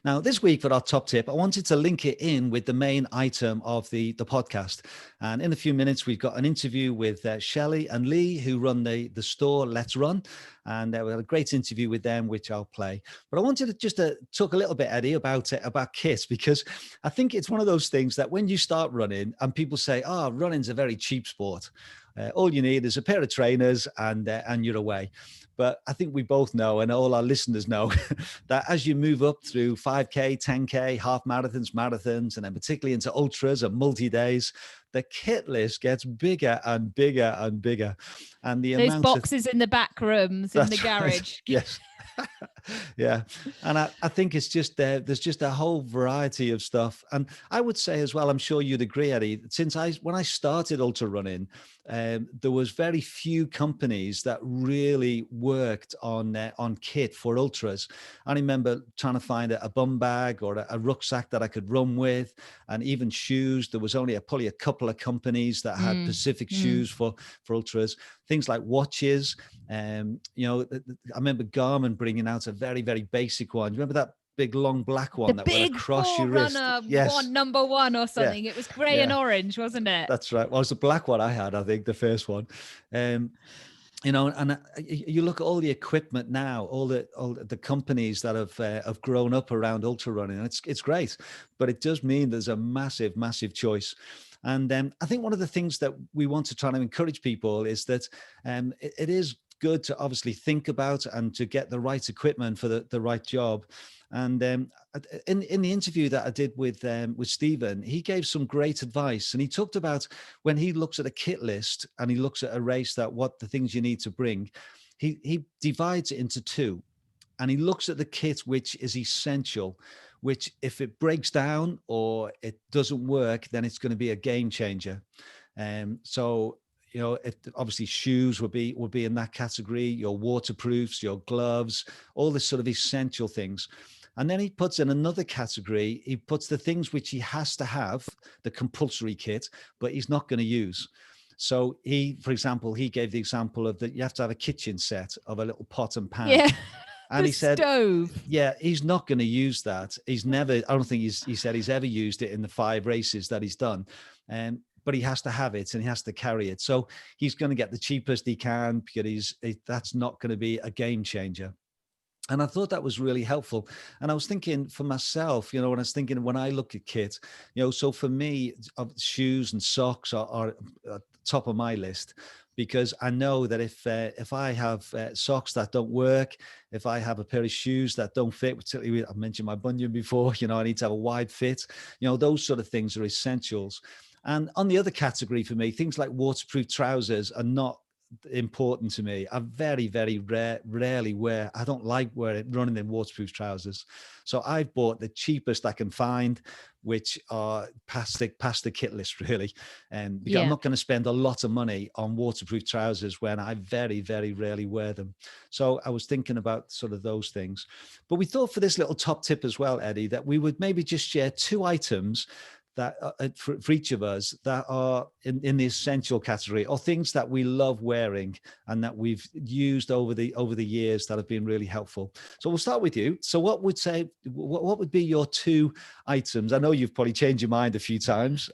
Now, this week for our top tip, I wanted to link it in with the main item of the podcast. And in a few minutes, we've got an interview with Shelley and Lee, who run the store Let's Run. And we had a great interview with them, which I'll play. But I wanted to just talk a little bit, Eddie, about kit, because I think it's one of those things that when you start running and people say, oh, running's a very cheap sport. All you need is a pair of trainers and you're away. But I think we both know, and all our listeners know, that as you move up through 5K, 10K, half marathons, and then particularly into ultras and multi-days, the kit list gets bigger and bigger and bigger. And the those boxes in the back rooms, in the garage. Right. Yes. Yeah. And I think it's just there's just a whole variety of stuff. And I would say as well, I'm sure you'd agree, Eddie, when I started ultra running, there was very few companies that really worked on kit for ultras. I remember trying to find a bum bag or a rucksack that I could run with, and even shoes. There was only probably a couple of companies that had specific shoes for ultras. Things like watches. I remember Garmin bringing out a very, very basic one. Do you remember that big long black one that went across your wrist? Yes. Number one or something. Yeah. It was grey and orange, wasn't it? That's right. Well, it was the black one I had, I think, the first one. And you look at all the equipment now, all the companies that have grown up around ultra running, and it's great, but it does mean there's a massive, massive choice. And I think one of the things that we want to try to encourage people is that it is good to obviously think about and to get the right equipment for the right job. And in the interview that I did with Stephen, he gave some great advice, and he talked about when he looks at a kit list and he looks at a race, that what the things you need to bring, he divides it into two, and he looks at the kit which is essential, which if it breaks down or it doesn't work, then it's going to be a game changer. So obviously shoes would be in that category, your waterproofs, your gloves, all this sort of essential things. And then he puts in another category, he puts the things which he has to have, the compulsory kit, but he's not going to use. So for example, he gave the example of that you have to have a kitchen set of a little pot and pan. Yeah. And he said, stove. Yeah, he's not going to use that. He don't think he said he's ever used it in the 5 races that he's done. But he has to have it and he has to carry it. So he's going to get the cheapest he can, because that's not going to be a game changer. And I thought that was really helpful. And I was thinking for myself, when I look at kit, so for me, shoes and socks are top of my list, because I know that if I have socks that don't work, if I have a pair of shoes that don't fit, particularly I mentioned my bunion before, I need to have a wide fit, those sort of things are essentials. And on the other category for me, things like waterproof trousers are not important to me. I very, very rarely wear. I don't like running in waterproof trousers. So I've bought the cheapest I can find, which are past the kit list, really. And because I'm not going to spend a lot of money on waterproof trousers when I very, very rarely wear them. So I was thinking about sort of those things. But we thought for this little top tip as well, Eddie, that we would maybe just share 2 items that for each of us that are in the essential category, or things that we love wearing and that we've used over the years that have been really helpful. So we'll start with you. So what would be your 2 items? I know you've probably changed your mind a few times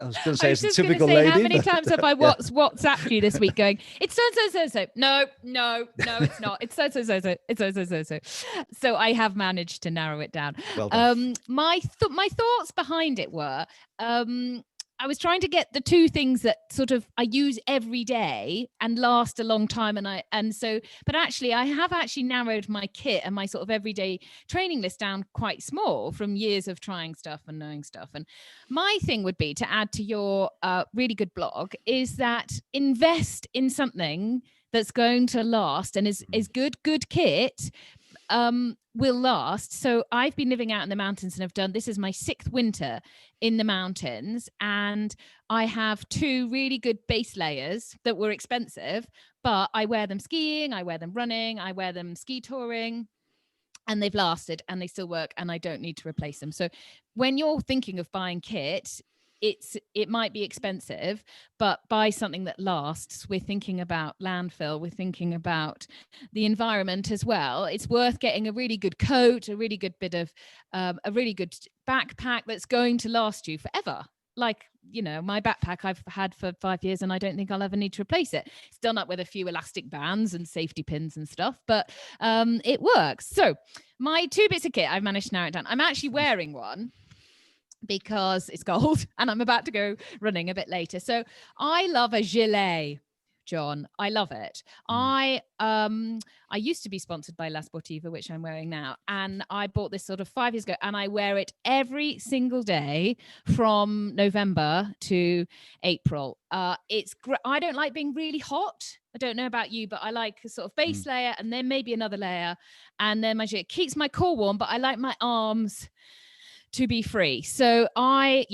I was going to say, as a typical lady. How many times have I WhatsApped you this week going, it's so. No, it's not. It's so. It's so. So I have managed to narrow it down. Well done. My thoughts behind it were, I was trying to get the 2 things that sort of I use every day and last a long time. But actually I have narrowed my kit and my sort of everyday training list down quite small from years of trying stuff and knowing stuff. And my thing would be to add to your really good blog is that invest in something that's going to last and is good kit. Will last. So I've been living out in the mountains and this is my 6th winter in the mountains, and I have 2 really good base layers that were expensive, but I wear them skiing, I wear them running, I wear them ski touring, and they've lasted and they still work and I don't need to replace them. So when you're thinking of buying kit, it might be expensive, but buy something that lasts. We're thinking about landfill. We're thinking about the environment as well. It's worth getting a really good coat, a really good bit of a really good backpack that's going to last you forever. Like, my backpack I've had for 5 years and I don't think I'll ever need to replace it. It's done up with a few elastic bands and safety pins and stuff, but it works. So my 2 bits of kit, I've managed to narrow it down. I'm actually wearing one because it's cold and I'm about to go running a bit later. So I love a gilet, John. I love it. I used to be sponsored by La Sportiva, which I'm wearing now, and I bought this sort of 5 years ago, and I wear it every single day from November to April. It's I don't like being really hot. I don't know about you, but I like a sort of base layer and then maybe another layer, and then it keeps my core warm, but I like my arms to be free. So a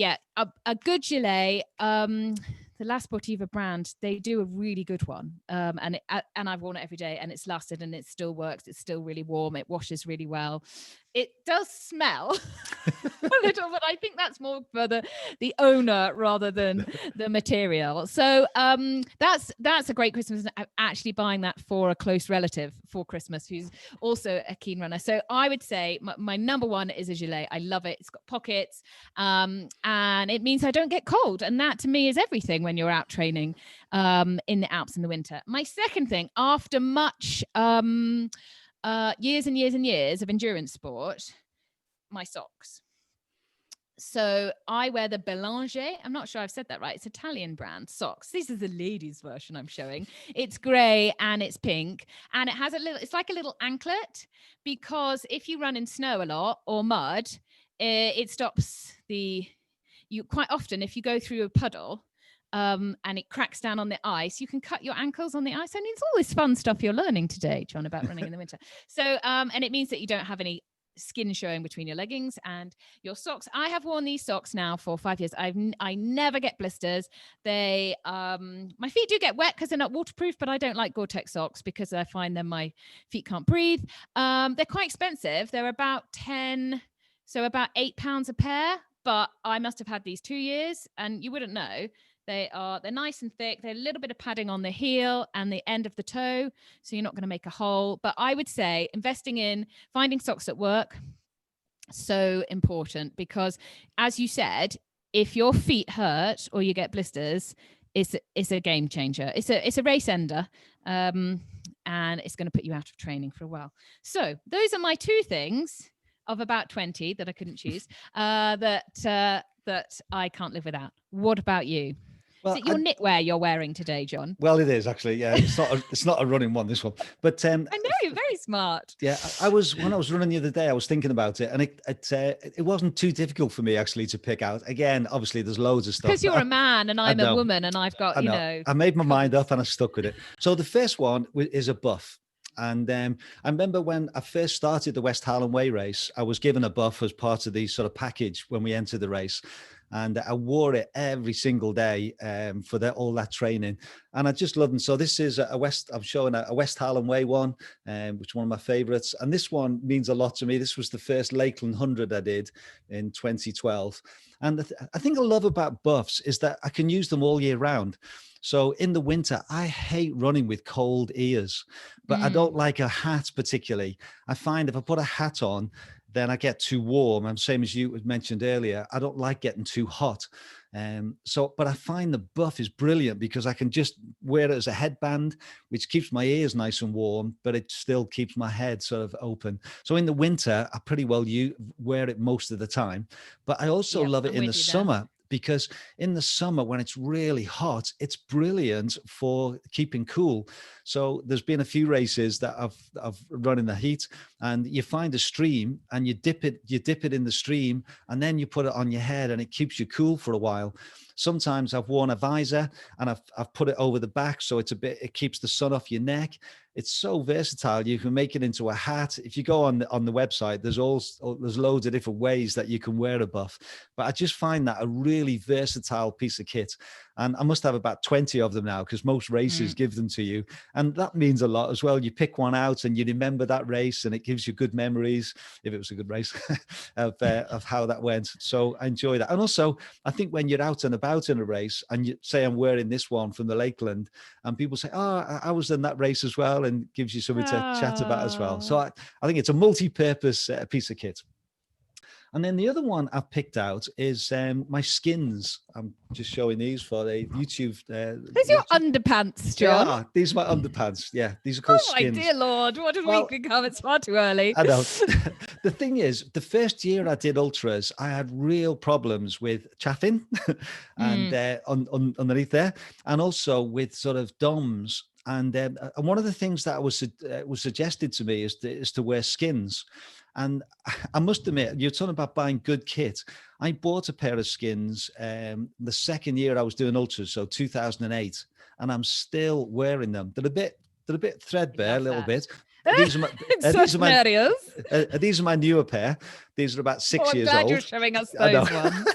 good gilet, the La Sportiva brand, they do a really good one. And I've worn it every day and it's lasted and it still works. It's still really warm. It washes really well. It does smell a little, but I think that's more for the owner rather than the material. So that's a great Christmas. I'm actually buying that for a close relative for Christmas who's also a keen runner. So I would say my number one is a gilet. I love it. It's got pockets and it means I don't get cold. And that to me is everything when you're out training in the Alps in the winter. My second thing, after much years and years and years of endurance sport, my socks. So I wear the Belanger. I'm not sure I've said that right. It's Italian brand socks. This is the ladies version I'm showing. It's grey and it's pink and it has it's like a little anklet, because if you run in snow a lot or mud, it stops quite often if you go through a puddle, and it cracks down on the ice, you can cut your ankles on the ice. I mean, it's all this fun stuff you're learning today, John, about running in the winter. So, and it means that you don't have any skin showing between your leggings and your socks. I have worn these socks now for 5 years. I never get blisters. They, my feet do get wet because they're not waterproof, but I don't like Gore-Tex socks because I find then my feet can't breathe. They're quite expensive. They're about about £8 a pair, but I must have had these 2 years and you wouldn't know. They're nice and thick. They're a little bit of padding on the heel and the end of the toe, so you're not going to make a hole. But I would say investing in finding socks that work, so important, because as you said, if your feet hurt or you get blisters, it's a game changer. It's a race ender, and it's going to put you out of training for a while. So those are my 2 things of about 20 that I couldn't choose, that I can't live without. What about you? Well, is it your knitwear you're wearing today, John? Well, it is actually. Yeah, it's not a running one, this one. But I know, you're very smart. Yeah, when I was running the other day, I was thinking about it, and it wasn't too difficult for me actually to pick out. Again, obviously, there's loads of stuff. Because you're a man and I'm a woman, and I've got I made my mind up and I stuck with it. So the first one is a buff. And I remember when I first started the West Highland Way race, I was given a buff as part of the sort of package when we entered the race. And I wore it every single day for all that training. And I just loved them. So this is I'm showing a West Highland Way one, which is one of my favorites. And this one means a lot to me. This was the first Lakeland 100 I did in 2012. And I think I love about buffs is that I can use them all year round. So in the winter, I hate running with cold ears, but I don't like a hat particularly. I find if I put a hat on, then I get too warm. And same as you mentioned earlier, I don't like getting too hot. But I find the buff is brilliant because I can just wear it as a headband, which keeps my ears nice and warm, but it still keeps my head sort of open. So in the winter, I pretty well wear it most of the time, but I also love it in the summer. Because in the summer, when it's really hot, it's brilliant for keeping cool. So there's been a few races that I've run in the heat, and you find a stream and you dip it in the stream, and then you put it on your head and it keeps you cool for a while. Sometimes I've worn a visor and I've put it over the back, so it keeps the sun off your neck. it's so versatile. You can make it into a hat. If you go on the website, there's loads of different ways that you can wear a buff. But I just find that a really versatile piece of kit. And I must have about 20 of them now, because most races give them to you. And that means a lot as well. You pick one out and you remember that race, and it gives you good memories, if it was a good race, of how that went. So I enjoy that. And also, I think when you're out and about in a race and you say, I'm wearing this one from the Lakeland, and people say, oh, I was in that race as well, and gives you something to chat about as well. So I think it's a multi-purpose piece of kit. And then the other one I've picked out is my skins. I'm just showing these for the YouTube. These are your underpants, John. Yeah, these are my underpants. Yeah, these are called skins. Oh, my dear Lord. What did we become? It's far too early. I know. The thing is, the first year I did ultras, I had real problems with chaffing and underneath there, and also with sort of DOMs. And one of the things that was suggested to me is to wear skins. And I must admit, you're talking about buying good kit. I bought a pair of skins the second year I was doing ultras, so 2008, and I'm still wearing them. They're a bit threadbare, a little bit. These are my newer pair. These are about 6 years old. I'm glad you're showing us those ones.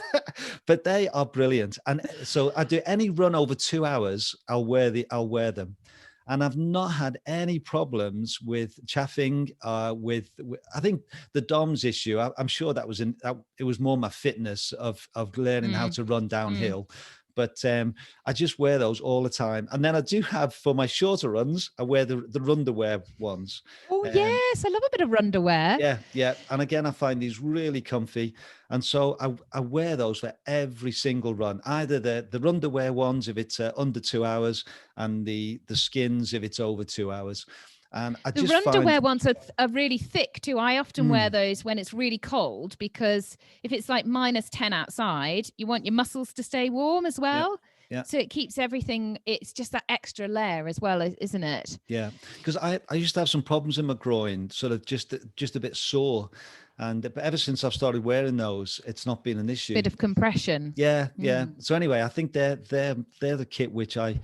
But they are brilliant. And so I do any run over 2 hours, I'll wear them. And I've not had any problems with chaffing. With I think the DOMS issue, I'm sure that was it was more my fitness of learning how to run downhill. But I just wear those all the time. And then I do have, for my shorter runs, I wear the runderwear ones. Oh, yes. I love a bit of runderwear. Yeah, yeah. And again, I find these really comfy. And so I wear those for every single run, either the runderwear ones if it's under 2 hours, and the skins if it's over 2 hours. And I just runderwear ones are really thick too. I often wear those when it's really cold, because if it's like -10 outside, you want your muscles to stay warm as well. Yeah. So it keeps everything. It's just that extra layer as well, isn't it? Yeah, because I used to have some problems in my groin, sort of just a bit sore. But ever since I've started wearing those, it's not been an issue. Bit of compression. Yeah. So anyway, I think they're the kit which I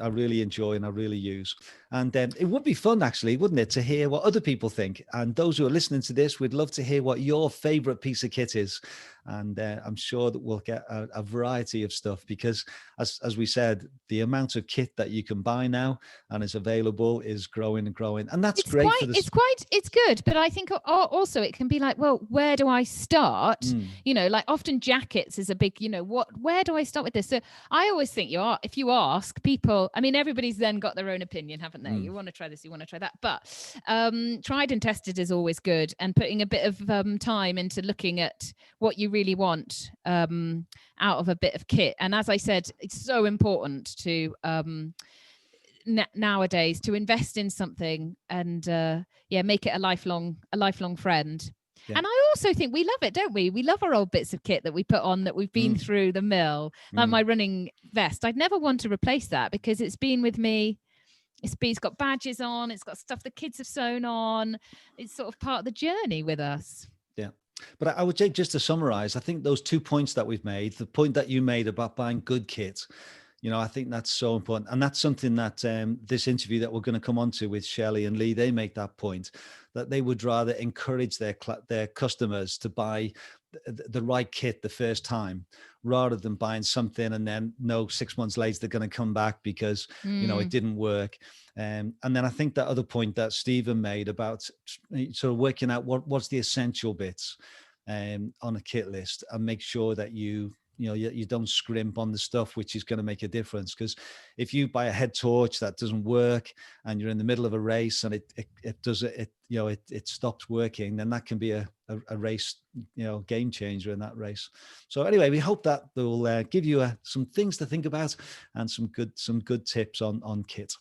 really enjoy and I really use. And it would be fun, actually, wouldn't it, to hear what other people think. And those who are listening to this, we'd love to hear what your favorite piece of kit is. And I'm sure that we'll get a variety of stuff, because as we said, the amount of kit that you can buy now and is available is growing and growing. And that's great. It's good. But I think also it can be like, well, where do I start? You know, like often jackets is a big, where do I start with this? So I always think if you ask people, I mean, everybody's then got their own opinion, haven't they? You want to try this, you want to try that. But tried and tested is always good. And putting a bit of time into looking at what you really want out of a bit of kit. And as I said, it's so important to nowadays to invest in something and make it a lifelong friend. Yeah. And I also think we love it, don't we? We love our old bits of kit that we put on that we've been through the mill, like my running vest. I'd never want to replace that, because it's been with me. It's got badges on. It's got stuff the kids have sewn on. It's sort of part of the journey with us. Yeah. But I would say, just to summarize, I think those 2 points that we've made, the point that you made about buying good kit, I think that's so important. And that's something that this interview that we're going to come on to with Shelley and Lee, they make that point, that they would rather encourage their customers to buy the right kit the first time, rather than buying something and then 6 months later they're going to come back because it didn't work. And then I think that other point that Stephen made about sort of working out what's the essential bits on a kit list, and make sure that you don't scrimp on the stuff which is going to make a difference. Because if you buy a head torch that doesn't work and you're in the middle of a race and it stops working, then that can be a race, game changer in that race. So anyway, we hope that will give you some things to think about and some good tips on kit.